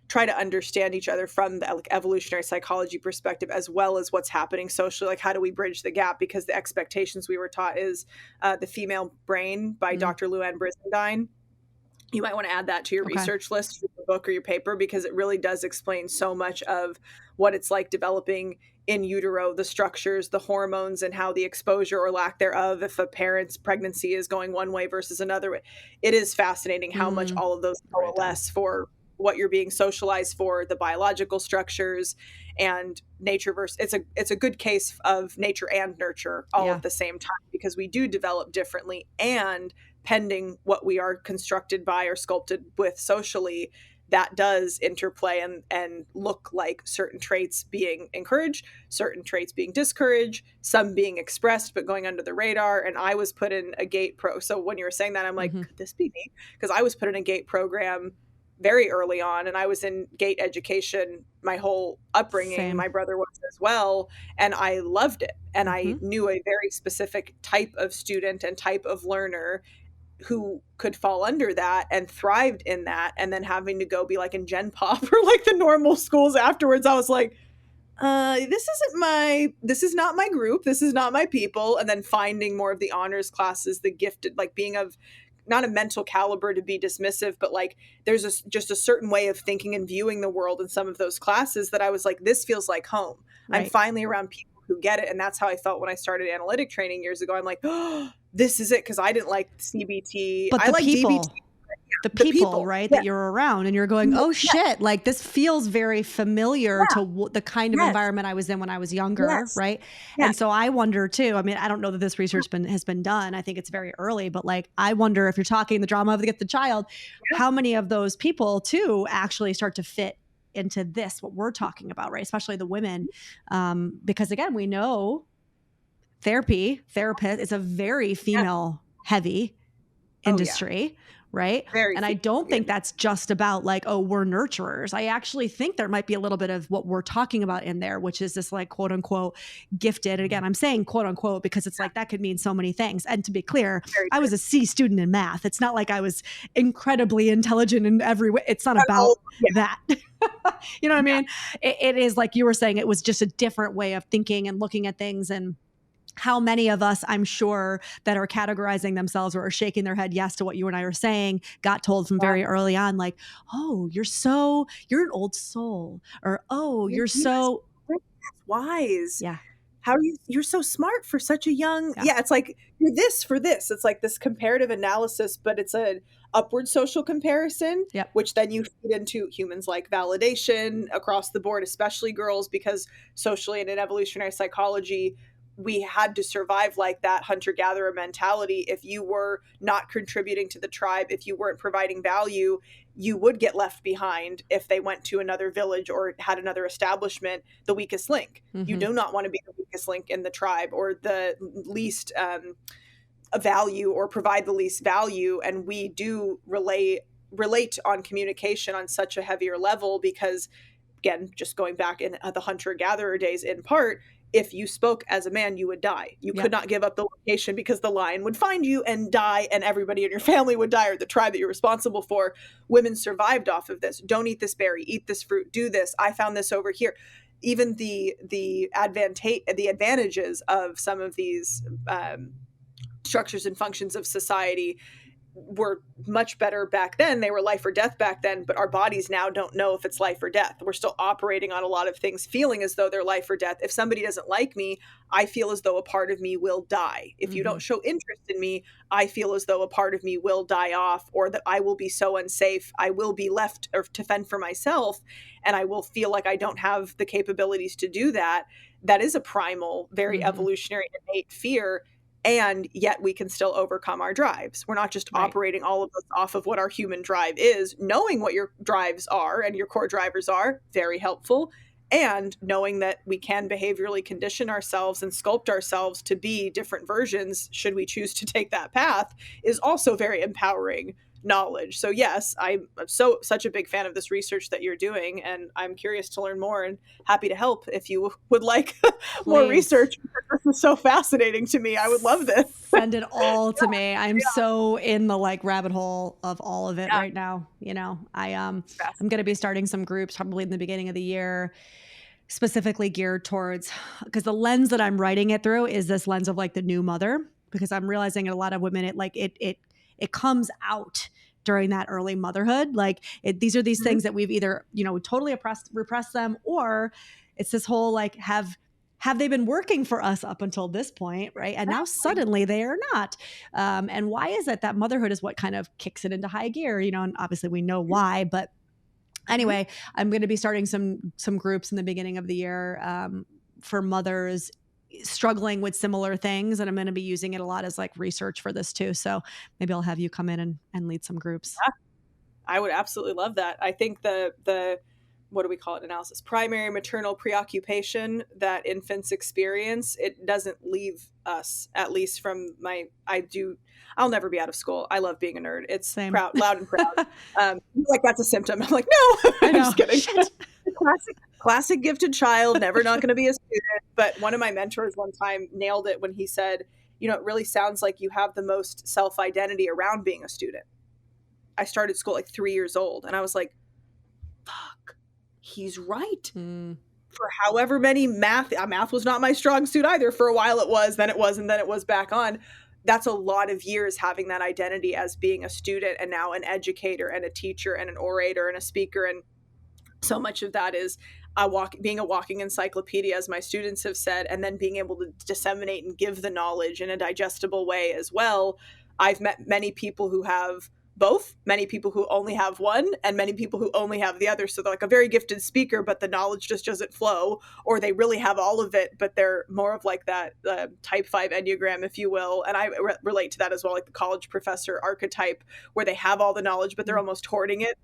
try to understand each other from the evolutionary psychology perspective, as well as what's happening socially. Like, how do we bridge the gap? Because the expectations we were taught is The Female Brain by Dr. Luann Brizendine. You might want to add that to your research list for your book or your paper, because it really does explain so much of what it's like developing in utero, the structures, the hormones, and how the exposure or lack thereof, if a parent's pregnancy is going one way versus another way. It is fascinating how much all of those coalesce for what you're being socialized for, the biological structures, and nature versus it's a good case of nature and nurture all at the same time, because we do develop differently, and pending what we are constructed by or sculpted with socially, that does interplay and look like certain traits being encouraged, certain traits being discouraged, some being expressed but going under the radar. And I was put in a GATE so when you were saying that, I'm like, could this be me? Because I was put in a GATE program very early on, and I was in GATE education my whole upbringing. Same. My brother was as well, and I loved it. And I knew a very specific type of student and type of learner who could fall under that and thrived in that. And then having to go be like in Gen Pop or like the normal schools afterwards, I was like, this is not my group. This is not my people. And then finding more of the honors classes, the gifted, like being of not a mental caliber to be dismissive, but like there's just a certain way of thinking and viewing the world in some of those classes that I was like, this feels like home. Right. I'm finally around people who get it. And that's how I felt when I started analytic training years ago. I'm like, oh, this is it. Because I didn't like CBT. But I like people, DBT. the people, right, that you're around, and you're going, oh shit, like this feels very familiar to the kind of environment I was in when I was younger, right? And so I wonder too, I mean, I don't know that this research has been done. I think it's very early, but like, I wonder if you're talking the drama of the gifted child, how many of those people too actually start to fit into this, what we're talking about, right? Especially the women. Because again, we know therapist is a very female heavy industry, right? And I don't think that's just about like, oh, we're nurturers. I actually think there might be a little bit of what we're talking about in there, which is this like quote unquote gifted. And again, I'm saying quote unquote because it's like that could mean so many things. And to be clear, I was a C student in math. It's not like I was incredibly intelligent in every way. It's not about that. You know what I mean? It is like you were saying, it was just a different way of thinking and looking at things. And how many of us, I'm sure, that are categorizing themselves or are shaking their head yes to what you and I are saying, got told from very early on, like, oh, you're an old soul, or oh, you're so wise. Yeah. How you're so smart for such a young, it's like you're this for this. It's like this comparative analysis, but it's an upward social comparison, which then you feed into humans like validation across the board, especially girls, because socially and in evolutionary psychology, we had to survive like that hunter-gatherer mentality. If you were not contributing to the tribe, if you weren't providing value, you would get left behind if they went to another village or had another establishment, the weakest link. You do not want to be the weakest link in the tribe or the least value or provide the least value. And we do relate on communication on such a heavier level because, again, just going back in the hunter-gatherer days, in part, if you spoke as a man, you would die. You could not give up the location because the lion would find you and die, and everybody in your family would die, or the tribe that you're responsible for. Women survived off of this. Don't eat this berry, eat this fruit, do this. I found this over here. Even the advantages of some of these structures and functions of society were much better back then. They were life or death back then, but our bodies now don't know if it's life or death. We're still operating on a lot of things, feeling as though they're life or death. If somebody doesn't like me, I feel as though a part of me will die. If you don't show interest in me, I feel as though a part of me will die off, or that I will be so unsafe. I will be left to fend for myself, and I will feel like I don't have the capabilities to do that. That is a primal, very evolutionary, innate fear. And yet we can still overcome our drives. We're not just operating all of this off of what our human drive is. Knowing what your drives are and your core drivers are, very helpful. And knowing that we can behaviorally condition ourselves and sculpt ourselves to be different versions, should we choose to take that path, is also very empowering knowledge. So yes, I'm such a big fan of this research that you're doing, and I'm curious to learn more and happy to help if you would like more research. This is so fascinating to me. I would love this. Send it all to me. I'm so in the rabbit hole of all of it right now. I'm going to be starting some groups probably in the beginning of the year, specifically geared towards, because the lens that I'm writing it through is this lens of the new mother, because I'm realizing a lot of women, it comes out during that early motherhood. These are these things that we've either, totally repressed them, or it's this whole have they been working for us up until this point, right? And now suddenly they are not. And why is it that motherhood is what kind of kicks it into high gear? And obviously we know why, but anyway, I'm going to be starting some groups in the beginning of the year for mothers struggling with similar things, and I'm going to be using it a lot as research for this too. So maybe I'll have you come in and lead some groups. Yeah, I would absolutely love that. I think the what do we call it, analysis, primary maternal preoccupation that infants experience, it doesn't leave us, at least from I'll never be out of school. I love being a nerd. It's loud and proud. That's a symptom. I'm like, no, I'm just kidding. Classic gifted child, never not going to be a student. But one of my mentors one time nailed it when he said, it really sounds like you have the most self-identity around being a student. I started school 3 years old, and I was like, fuck, he's right. For however many math was not my strong suit either. For a while it was, then it was, and then it was back on. That's a lot of years having that identity as being a student, and now an educator and a teacher and an orator and a speaker. And so much of that is being a walking encyclopedia, as my students have said, and then being able to disseminate and give the knowledge in a digestible way as well. I've met many people who have both, many people who only have one, and many people who only have the other. So they're a very gifted speaker, but the knowledge just doesn't flow, or they really have all of it, but they're more of that type 5 Enneagram, if you will. And I relate to that as well, the college professor archetype, where they have all the knowledge, but they're almost hoarding it.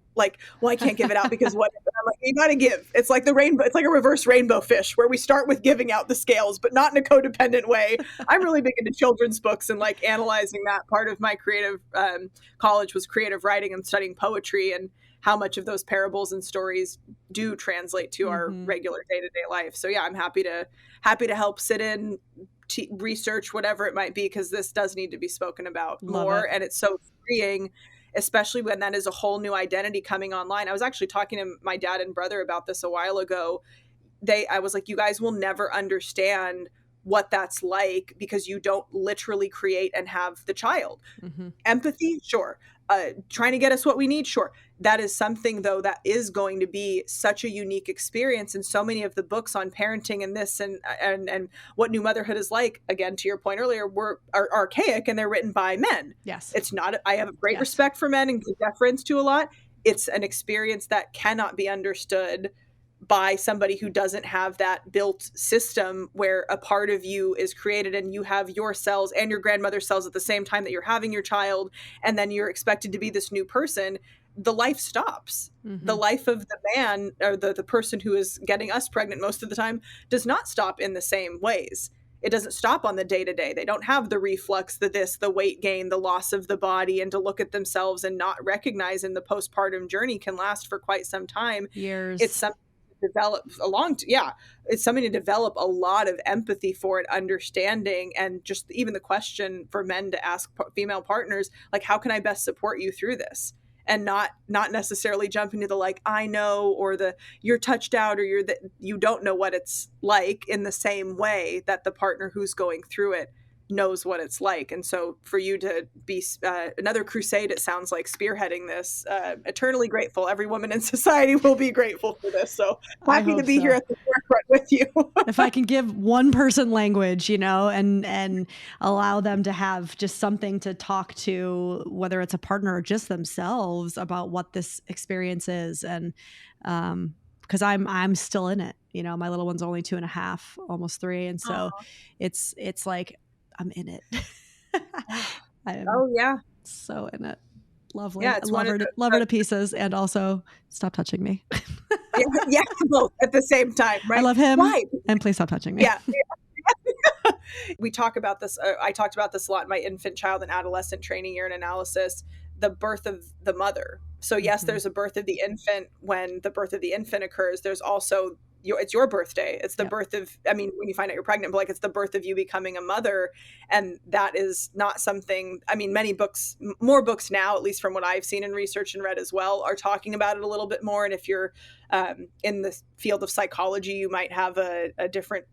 I can't give it out because what? I'm you gotta give. It's like the rainbow. It's like a reverse rainbow fish, where we start with giving out the scales, but not in a codependent way. I'm really big into children's books and analyzing that. Part of my creative college was creative writing and studying poetry, and how much of those parables and stories do translate to our regular day-to-day life. So yeah, I'm happy to help sit in, research, whatever it might be, because this does need to be spoken about more. And it's so freeing, especially when that is a whole new identity coming online. I was actually talking to my dad and brother about this a while ago. I was like, you guys will never understand what that's like, because you don't literally create and have the child. Empathy, sure. Trying to get us what we need, sure. That is something, though, that is going to be such a unique experience. And so many of the books on parenting and this and what new motherhood is like, again, to your point earlier, are archaic, and they're written by men. Yes. It's not, I have a great respect for men and deference to a lot. It's an experience that cannot be understood by somebody who doesn't have that built system where a part of you is created and you have your cells and your grandmother's cells at the same time that you're having your child, and then you're expected to be this new person, the life stops. The life of the man, or the person who is getting us pregnant most of the time, does not stop in the same ways. It doesn't stop on the day-to-day. They don't have the reflux, the weight gain, the loss of the body, and to look at themselves and not recognize in the postpartum journey can last for quite some time. Years. It's something to develop it's something to develop a lot of empathy for and understanding, and just even the question for men to ask female partners, like, how can I best support you through this? And not necessarily jump into the like, I know, or the you're touched out, or you don't know what it's like, in the same way that the partner who's going through it knows what it's like. And so for you to be another crusade, it sounds like, spearheading this, eternally grateful. Every woman in society will be grateful for this. So happy to be here at the forefront with you. If I can give one person language, and allow them to have just something to talk to, whether it's a partner or just themselves, about what this experience is. And because I'm still in it, my little one's only 2.5, almost 3. And so it's like, I'm in it. I am so in it. Lovely. Yeah, love her to pieces, and also stop touching me. yeah, both at the same time, right? I love him. Why? And please stop touching me. Yeah. We talk about this. I talked about this a lot in my infant, child, and adolescent training year and analysis. The birth of the mother. So yes, there's a birth of the infant. When the birth of the infant occurs, there's also it's your birthday. It's the birth of, when you find out you're pregnant, but like, it's the birth of you becoming a mother. And that is not something, many books, more books now, at least from what I've seen and research and read as well, are talking about it a little bit more. And if you're in the field of psychology, you might have a different,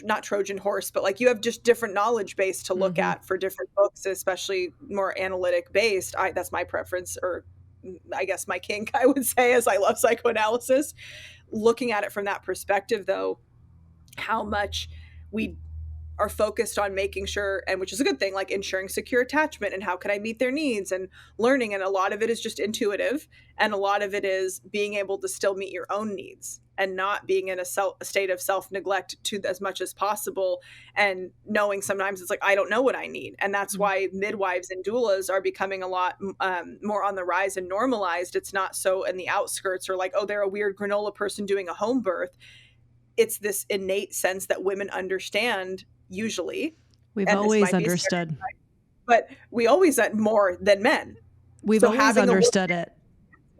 not Trojan horse, but like, you have just different knowledge base to look at for different books, especially more analytic based. That's my preference, or I guess my kink, I would say, as I love psychoanalysis. Looking at it from that perspective, though, how much we are focused on making sure, and which is a good thing, like ensuring secure attachment and how can I meet their needs and learning. And a lot of it is just intuitive. And a lot of it is being able to still meet your own needs and not being in a state of self-neglect to as much as possible. And knowing sometimes it's like, I don't know what I need. And that's why midwives and doulas are becoming a lot more on the rise and normalized. It's not so in the outskirts, or like, oh, they're a weird granola person doing a home birth. It's this innate sense that women understand. Usually we've always understood, but we always more than men. We've always understood it.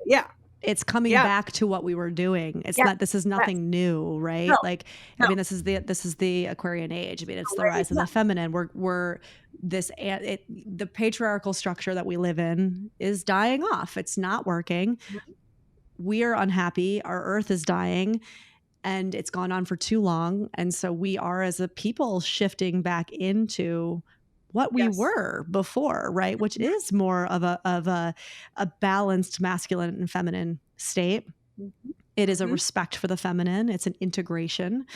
Yeah. It's coming back to what we were doing. It's not, this is nothing new, right? No. No. This is the Aquarian age. It's the rise of the feminine. The patriarchal structure that we live in is dying off. It's not working. We are unhappy. Our earth is dying. And it's gone on for too long. And so we are, as a people, shifting back into what we were before, right? Which is more of a balanced masculine and feminine state. It is a respect for the feminine. It's an integration.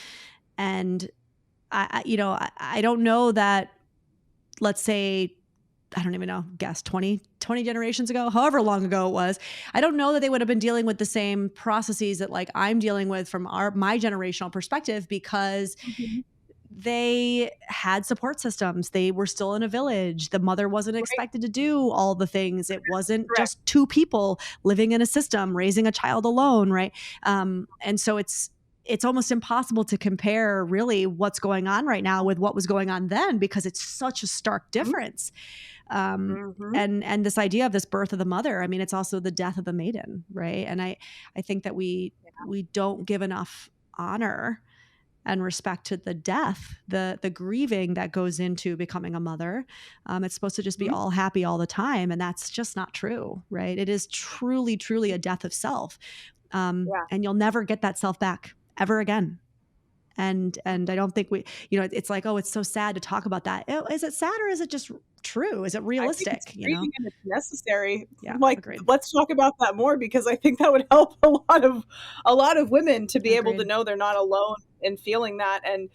And I don't know that, let's say, I don't even know, guess 20 generations ago, however long ago it was. I don't know that they would have been dealing with the same processes that like I'm dealing with from my generational perspective, because they had support systems. They were still in a village. The mother wasn't expected to do all the things. It wasn't just two people living in a system, raising a child alone, right? And so it's almost impossible to compare really what's going on right now with what was going on then, because it's such a stark difference. And this idea of this birth of the mother, it's also the death of the maiden, right? And I think that we don't give enough honor and respect to the death, the grieving that goes into becoming a mother. It's supposed to just be all happy all the time. And that's just not true, right? It is truly, truly a death of self. And you'll never get that self back ever again. And I don't think it's like, oh, it's so sad to talk about that. Is it sad, or is it just true? Is it realistic? I think it's and it's necessary. Yeah, agreed. Let's talk about that more, because I think that would help a lot of women to be able to know they're not alone in feeling that. And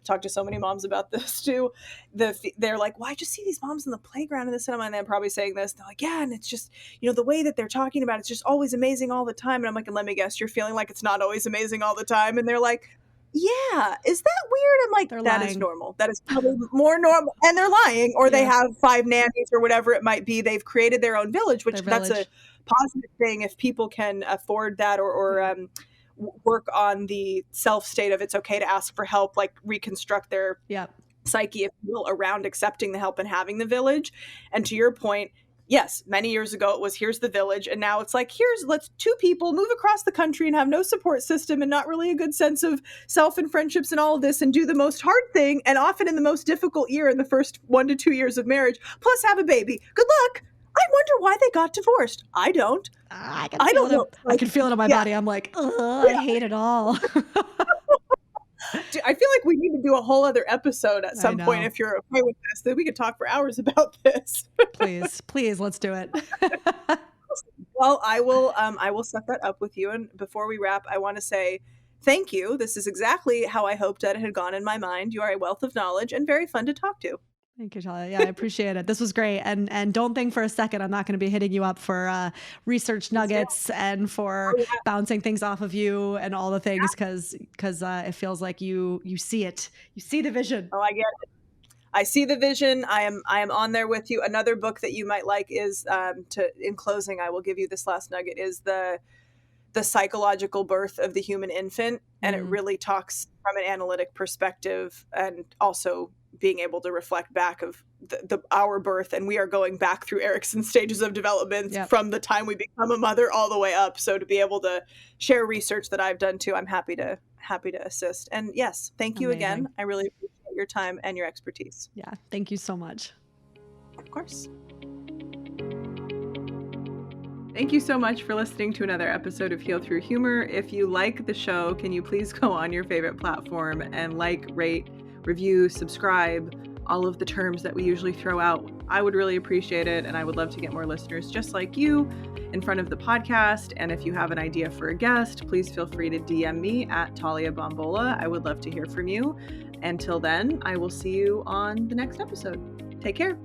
talked to so many moms about this too. They're like, well, I just see these moms in the playground and this and they're probably saying this. They're like, yeah, and it's just, the way that they're talking about it's just always amazing all the time. And I'm like, and let me guess, you're feeling like it's not always amazing all the time. And they're like, yeah, is that weird? I'm like, They're that lying. is normal. That is probably more normal. And they're lying, or they have 5 nannies or whatever it might be. They've created their own village, which that's a positive thing if people can afford that or work on the self state of it's okay to ask for help, like reconstruct their psyche, if you will, around accepting the help and having the village. And to your point, yes, many years ago it was here's the village, and now it's like let's 2 people move across the country and have no support system and not really a good sense of self and friendships and all of this, and do the most hard thing and often in the most difficult year in the first 1 to 2 years of marriage, plus have a baby. Good luck. I wonder why they got divorced. I don't. I don't know. I can feel it in my body. I'm like, I hate it all. I feel like we need to do a whole other episode at some point if you're okay with this, that we could talk for hours about this. Please, let's do it. Well, I will set that up with you. And before we wrap, I want to say thank you. This is exactly how I hoped that it had gone in my mind. You are a wealth of knowledge and very fun to talk to. Thank you, Talia. Yeah, I appreciate it. This was great. And don't think for a second I'm not going to be hitting you up for research nuggets and for bouncing things off of you and all the things, because it feels like you see it. You see the vision. Oh, I get it. I see the vision. I am on there with you. Another book that you might like is in closing, I will give you this last nugget, is the psychological birth of the human infant. And it really talks from an analytic perspective and also being able to reflect back of our birth. And we are going back through Erickson's stages of development from the time we become a mother all the way up. So to be able to share research that I've done too, I'm happy to assist. And yes, thank you again. I really appreciate your time and your expertise. Yeah. Thank you so much. Of course. Thank you so much for listening to another episode of Heal Through Humor. If you like the show, can you please go on your favorite platform and rate, review, subscribe, all of the terms that we usually throw out. I would really appreciate it, and I would love to get more listeners just like you in front of the podcast. And if you have an idea for a guest, please feel free to DM me at Talia Bombola. I would love to hear from you. Until then, I will see you on the next episode. Take care.